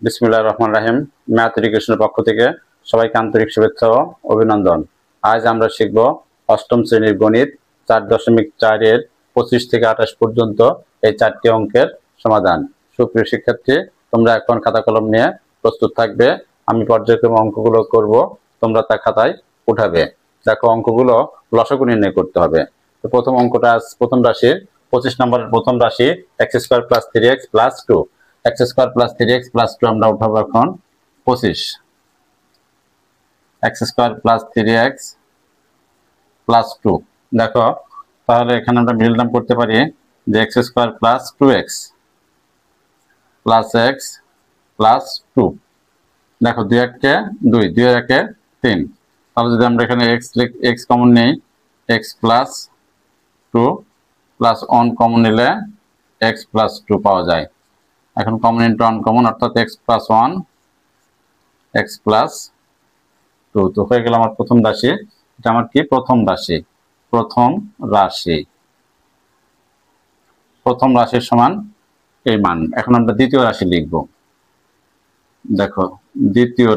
বিসমিল্লাহির রহমানির রহিম। ম্যাথ এডুকেশনের পক্ষ থেকে সবাইকে আন্তরিক শুভেচ্ছা ও অভিনন্দন। আজ আমরা শিখব অষ্টম শ্রেণীর গণিত 4.4 এর 25 থেকে 28 পর্যন্ত এই চারটি অঙ্কের সমাধান। সুপ্রিয় শিক্ষার্থী, তোমরা এখন খাতা কলম নিয়ে প্রস্তুত থাকবে। আমি পর্যায়ক্রমে অঙ্কগুলো করব, তোমরা তা খাতায় উঠাবে। দেখো, অঙ্কগুলো লসাগু নির্ণয় করতে হবে। তো প্রথম অঙ্কটা, প্রথম রাশির 25 নম্বরের প্রথম রাশি x² + 3x + 2। x² + 3x + 2 আমরা উঠাবো এখন 25। x² + 3x + 2। দেখো, তাহলে এখানে আমরা মিডল টার্ম করতে পারি যে x² + 2x + x + 2। দেখো, 2 1 2, 2 1 3। তাহলে যদি আমরা এখানে x কমন নেই, x + 2 + 1 কমন নিলে x + 2 পাওয়া যায়। এখন কমন ইন্টু আনকমন, অর্থাৎ x + 1 x + 2। তো হয়ে গেল আমার প্রথম রাশি। এটা আমার কি? প্রথম রাশি। প্রথম রাশির সমান এই মান। এখন আমরা দ্বিতীয় রাশি লিখব। দেখো, দ্বিতীয়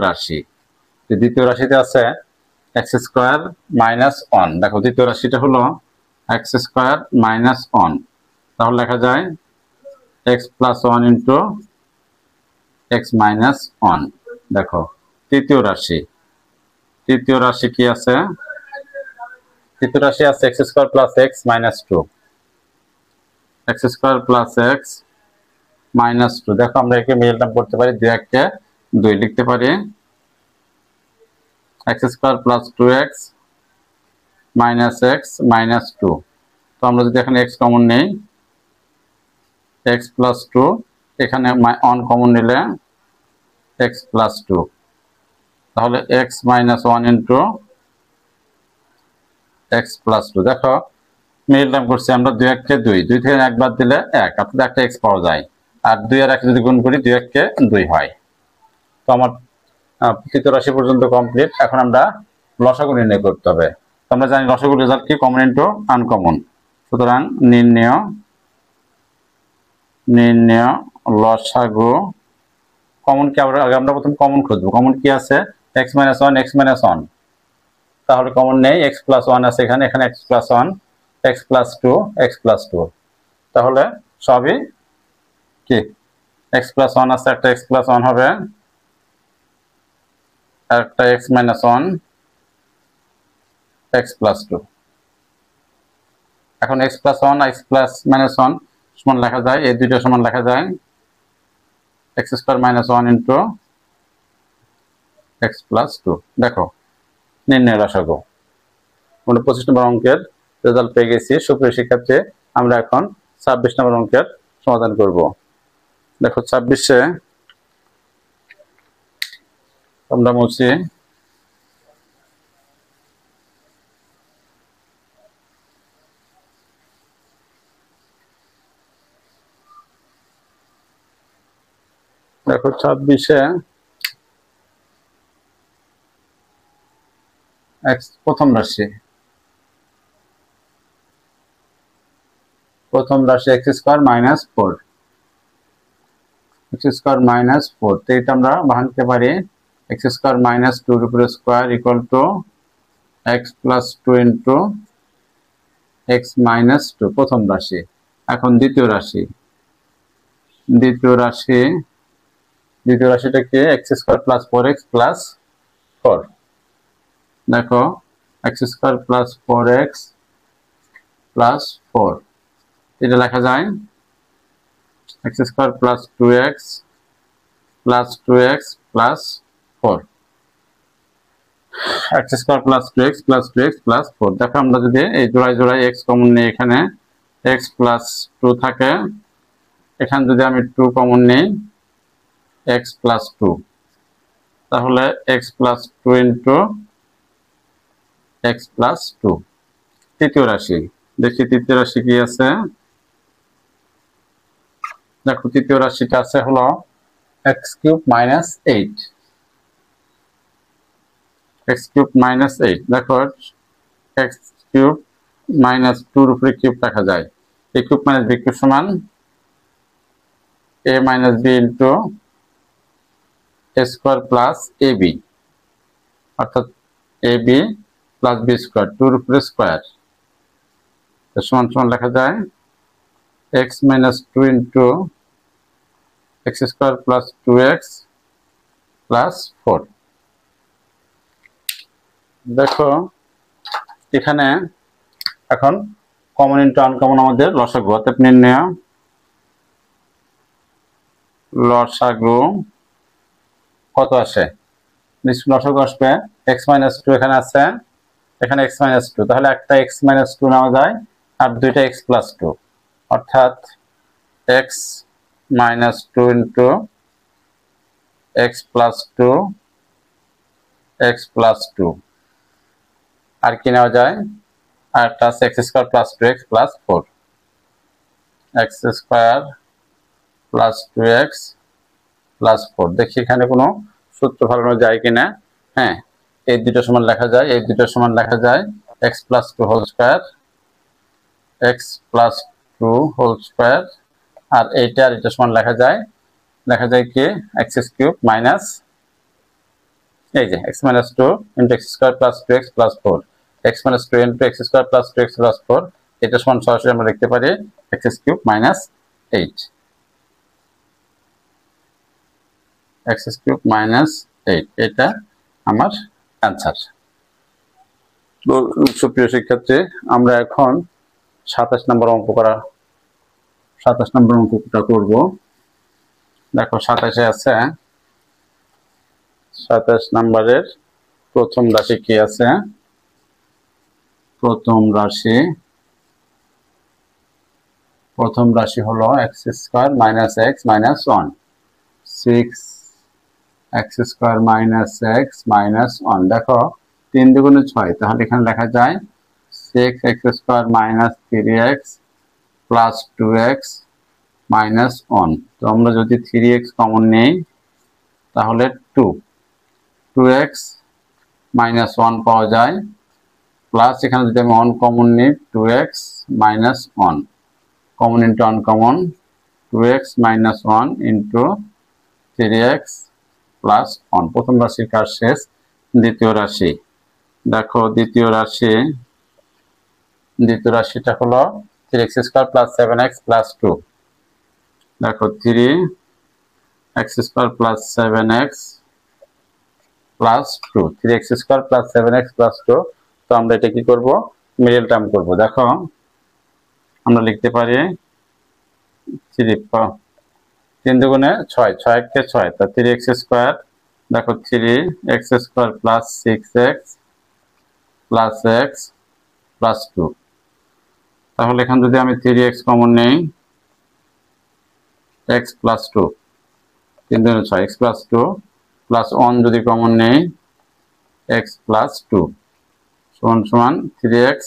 রাশিতে আছে x² - 1। দেখো, দ্বিতীয় রাশিটা হলো x² - 1। তাহলে লেখা যায় x + 1 * x - 1। দেখো, তৃতীয় রাশি কি আছে? তৃতীয় রাশি আছে x² + x - 2। x² + x - 2। দেখো, আমরা একে মিডল টার্ম করতে পারি, 2 1 2 লিখতে পারি x² + 2x - x - 2। তো আমরা যদি এখানে x কমন নেই, x + 2, এখানে 1 কমন নিলে x + 2। তাহলে x - 1 * x + 2। দেখো, মিডল টার্ম করছি আমরা, 2 1 2, 2 থেকে 1 বাদ দিলে 1, অর্থাৎ একটা x পাওয়া যায়। আর 2 আর 1 যদি গুণ করি, 2 1 2 হয়। তো আমার তৃতীয় রাশি পর্যন্ত কমপ্লিট। এখন আমরা লসাগু নির্ণয় করতে হবে। তো আমরা জানি লসাগুর রেজাল্ট কি? Common into uncommon. সুতরাং নির্ণয় লসাগু। কমন কি? আমরা প্রথম কমন খুঁজবো। কমন কি আছে? x - 1 x - 1। তাহলে কমন নেই, x + 1 আছে এখানে x + 1 x + 2 x + 2। তাহলে সবই কি? x + 1 আছে, একটা x + 1 হবে, আর একটা x - 1 x + 2। এখন x + 1 x + 1 সমান লেখা যায়, এই দুইটা সমান লেখা যায় x² - 1 * x + 2। দেখো, নির্ণয় লসাগু। আমরা 25 নম্বর অঙ্কের রেজাল্ট পেয়ে গেছি। সুপ্রিয় শিক্ষার্থী, আমরা এখন 26 নম্বর অঙ্কের সমাধান করব। দেখো, 26-এ আমরা মুছি। দেখো, 26-এ প্রথম রাশি x² - 4। x² - 4। তো এটা আমরা ভাঙতে পারি x² - 2 এর উপরে স্কয়ার = x + 2 * x - 2। প্রথম রাশি। এখন দ্বিতীয় রাশিটা কি? x² + 4x + 4। দেখো, x² + 4x + 4। এটা লেখা যায় x² + 2x + 2x + 4। x² + 2x + 2x + 4। দেখো, আমরা যদি এই জোড়ায় x কমন নিই, এখানে x + 2 থাকে, এখানে যদি আমি 2 কমন নিই, x + 2। তাহলে x + 2 * x + 2। তৃতীয় রাশি দেখি, তৃতীয় রাশি কি আছে? দেখো, তৃতীয় রাশিটা আছে হলো x³ - 8। x³ - 8। দেখো, x³ - 2 এর উপরে কিউব রাখা যায়। a³ - b³ সমান a - b * a square plus a b, অর্থাৎ a b plus b square, টুর উপরে স্কোয়ার, সমান সমান লেখা যায় x minus two into x square plus two x plus four. দেখো এখানে এখন কমন ইন্টু আনকমন আমাদের লসাগু, অতএব নির্ণয় লসাগু কত আসে? লসাগু আসবে এক্স মাইনাস টু, এখানে আছে, এখানে এক্স মাইনাস টু, তাহলে একটা এক্স মাইনাস টু নেওয়া যায় আর দুইটা এক্স প্লাস টু, অর্থাৎ x minus two into x plus two x plus two, আর কি নেওয়া যায়, আর একটা আছে x square plus two x plus four, x square plus two x plus four. দেখি এখানে কোনো সূত্র ফলানো যায় কিনা। হ্যাঁ, এই দুটো সমান লেখা যায়, এই দুটো সমান লেখা যায় x plus two whole square, x plus two whole square, আর এইটা আর এটা সমান লেখা যায় কি এক্স কিউব মাইনাস, এই যে x minus two into x square plus two x plus four, x minus two into x square plus two x plus four, এটা সমান সরাসরি আমরা লিখতে পারি x cube minus eight, x cube minus eight, এটা আমার অ্যান্সার। তো সুপ্রিয় শিক্ষার্থী, আমরা এখন 27 নম্বর অঙ্কটা করব। দেখো 27-এ আছে, 27 নম্বরের প্রথম রাশি কি আছে? প্রথম রাশি হলো x square minus x minus one, 6 x square minus x minus one. দেখো 3 দুগুণে 6, তাহলে এখানে লেখা যায় 6 x square minus 3x plus 2x minus 1। তো আমরা যদি 3x কমন নেই তাহলে 2x মাইনাস 1 পাওয়া যায়, প্লাস এখানে যদি আমি 1 কমন নিই 2x minus 1, common into uncommon 2x minus 1 into 3x plus 1। প্রথম রাশির কাজ শেষ। দ্বিতীয় রাশি দেখো, দ্বিতীয় রাশিটা হলো 3x square plus 7x plus 2। দেখো 3x square plus 7x plus 2, 3x square plus 7x plus 2। তো আমরা এটা কি করব? মিডল টার্ম করব। দেখো আমরা লিখতে পারি 3 দুগুণে 6, 6 কে 6, তা 3x স্কোয়ার, দেখো 3x square plus 6x plus x plus 2। তাহলে এখানে যদি আমি 3x কমন নেই, x প্লাস 2, 3 দুগুণে 6, x প্লাস 2 প্লাস 1 যদি কমন নেই, x প্লাস 2 সমান সমান 3x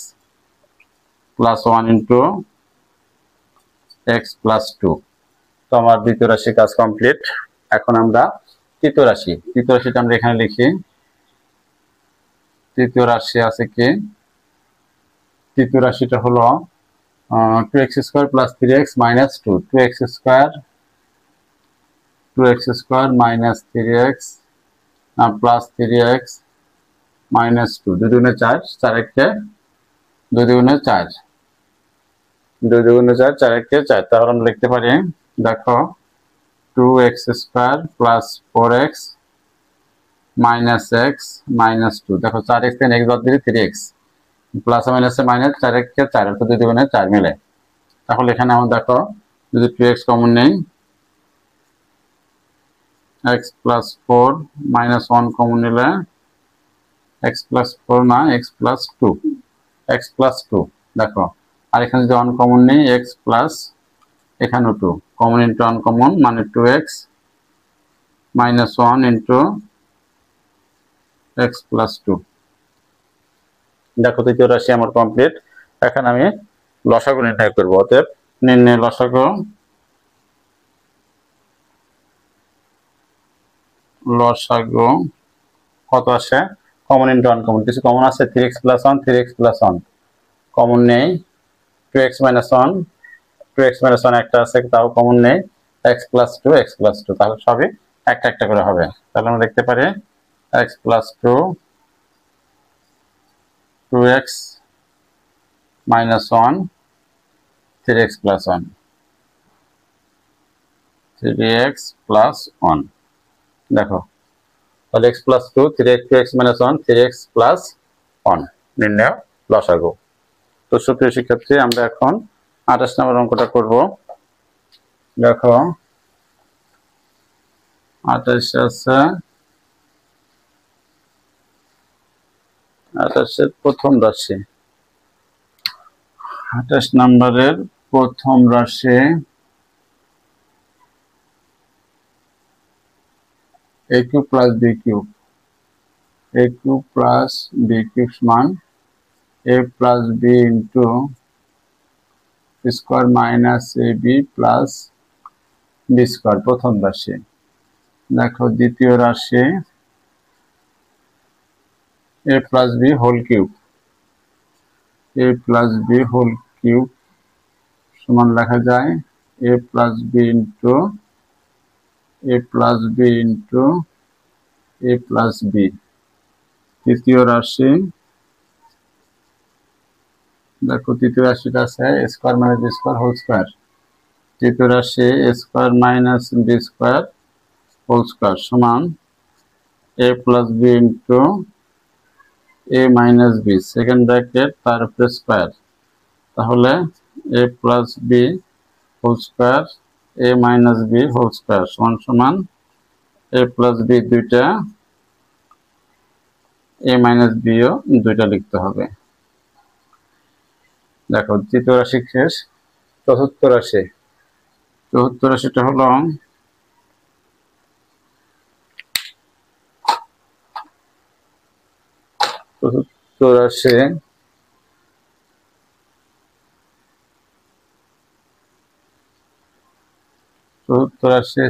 plus 1 into x plus 2। তো আমার দ্বিতীয় রাশির কাজ কমপ্লিট। এখন আমরা তৃতীয় রাশিটা আমরা এখানে লিখি। তৃতীয় রাশি আছে কি? তৃতীয় রাশিটা হলো 2x square plus 3x minus 2, 2x square minus 3x plus 3x minus 2, 2 দুগুণে 4, 4 একে 2 দুগুণে 4, 2 দুগুণে 4, 4 একে 4। তাহলে আমরা লিখতে পারি, দেখো 2x square plus 4x minus x minus 2। দেখো 4x থেকে x বাদ দিলে 3x, প্লাস মাইনাসে মাইনাস, 4 একে 4, অর্থাৎ 2 দুগুণে 4 মিলে। তাহলে এখানে আমরা দেখো যদি 2x কমন নেই, x প্লাস 4 মাইনাস 1 কমন নিলে x প্লাস 4 না x প্লাস 2, x প্লাস 2। দেখো আর এখানে যদি 1 কমন নেই, x প্লাস এখানেও 2, কমন ইন্টু আনকমন মানে 2x minus 1 into x plus 2। দেখো তৃতীয় রাশি আমার কমপ্লিট। এখন আমি লসাগু নির্ণয় করবো। অতএব নির্ণয় লসাগু কত আসে? কমন ইন্টু আনকমন, কিছু কমন আছে, 3x plus 1, 3x plus 1 common নেই, 2x মাইনাস 1, 2x মাইনাস 1 একটা আছে তাও কমন নেই, x প্লাস 2, x প্লাস 2, তাহলে সবই একটা একটা করে হবে। তাহলে আমরা লিখতে পারি x plus 2 2x minus 1 3x plus 1 3x plus 1। দেখো তাহলে x plus 2 3x minus 1 3x plus 1 নির্ণয় লসাগু। তো সুপ্রিয় শিক্ষার্থী, আমরা এখন 28 নম্বর অঙ্কটা করব। দেখো 28 আছে 28 প্রথম রাশি। 28 নম্বরের প্রথম রাশি a cube plus b cube, a cube plus b cube সমান a plus b into square minus ab plus b square প্রথম রাশি। দেখো দ্বিতীয় রাশি a plus b whole cube, a plus b whole cube সমান লেখা যায় a plus b into a plus b into a plus b। তৃতীয় রাশি দেখো তৃতীয় রাশিটা আছে a square minus b square whole square. তৃতীয় রাশি a square minus b square whole square সমান a plus b into a minus b second bracket তার উপরে স্কোয়ার। তাহলে a plus b whole square a minus b whole square সমান সমান a plus b দুইটা a minus b ও দুইটা লিখতে হবে। দেখো তৃতীয় রাশি শেষ। চতুর্থ রাশি, চতুর্থ রাশিটা হলো চতুর্থ রাশি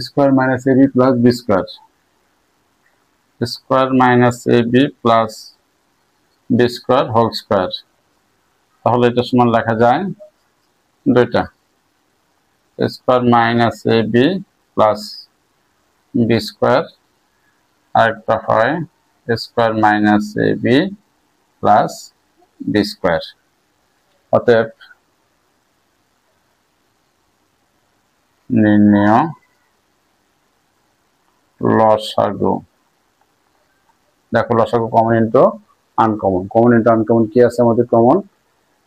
square minus ab plus b square, square minus ab plus b square whole square. তাহলে এটা সমান লেখা যায় দুইটা square minus ab plus b square, আরেকটা হয় square minus ab plus b square. অতএব নির্ণয় লসাগু। দেখো লসাগু common into uncommon, common into uncommon কি আছে আমাদের কমন?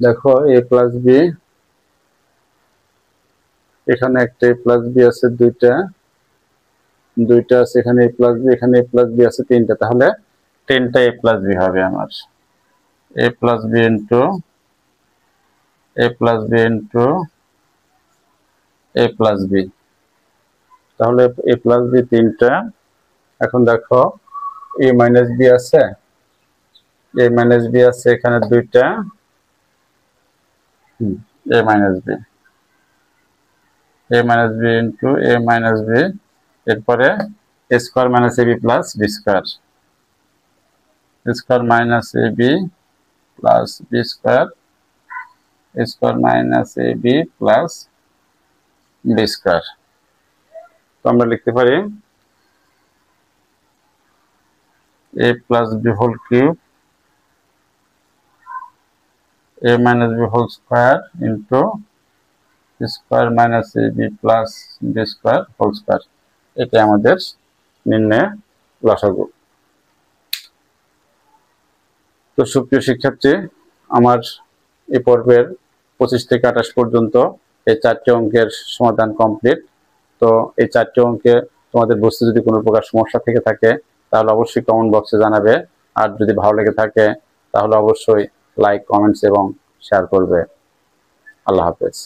দেখো a প্লাস b, এখানে একটা a প্লাস b আছে দুইটা আছে, এখানে a প্লাস b, এখানে a প্লাস b আছে তিনটা, তাহলে 10টা a প্লাস b হবে আমার। a plus b into a plus b into a plus b, তাহলে a প্লাস b তিনটা। এখন দেখো a মাইনাস b আছে, a মাইনাস b আছে এখানে দুইটা a minus b, a minus b into a minus b, এরপরে square minus ab plus b square, square minus ab plus b square, square minus ab plus b square. তো আমরা লিখতে পারি a plus b whole cube a minus b whole square into square minus ab plus b square whole square. এটা আমাদের নির্ণয় লসাগু। তো সুপ্রিয় শিক্ষার্থী, আমার এই পর্বের 25 থেকে 28 পর্যন্ত এই 4টি অঙ্কের সমাধান কমপ্লিট। তো এই 4টি অঙ্কে তোমাদের বুঝতে যদি কোনো প্রকার সমস্যা থেকে থাকে তাহলে অবশ্যই কমেন্ট বক্সে জানাবে। আর যদি ভালো লেগে থাকে তাহলে অবশ্যই লাইক, কমেন্টস এবং শেয়ার করবে। আল্লাহ হাফেজ।